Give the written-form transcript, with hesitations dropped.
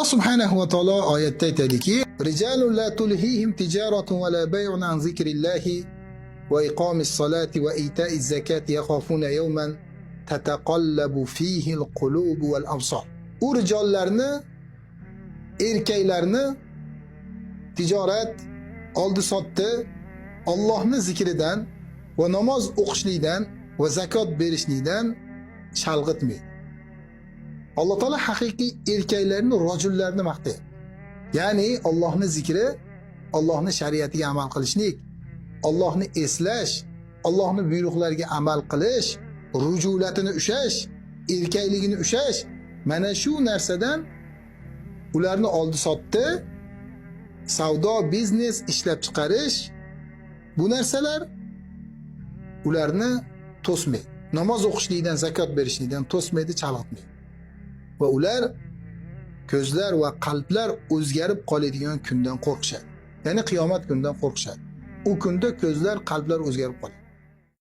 Allah subhanahu va taolo oyatda aytadiki: "Rijalun la tulhihim tijaratun va la bay'un an zikrillahi va iqomis solati va ita'iz zakati yakhafuna yawman tataqallabu fihi al-qulub wal absar." U rijollarni, erkaklarni tijorat, oldi sotdi, Allohning zikridan va namoz o'qishlikdan va zakot berishlikdan chalg'itmaydi. Alloh taolo haqiqiy erkaklarni, rojullarni maqtaydi. Ya'ni Allohning zikri, Allohning shariatiga amal qilishlik, Allohni eslash, Allohning buyruqlariga amal qilish, rujulatini ushlash, erkakligini ushlash, mana shu narsadan ularni oldi sotdi, savdo, biznes, ishlab chiqarish, bu narsalar ularni to'smaydi. Namoz o'qishlikdan, zakot berishlikdan to'smaydi, chalg'itmaydi. Va ular ko'zlar va qalblar o'zgarib qoladigan kundan qo'rqishadi. Ya'ni qiyomat kunidan qo'rqishadi. U kunda ko'zlar, qalblar o'zgarib qoladi.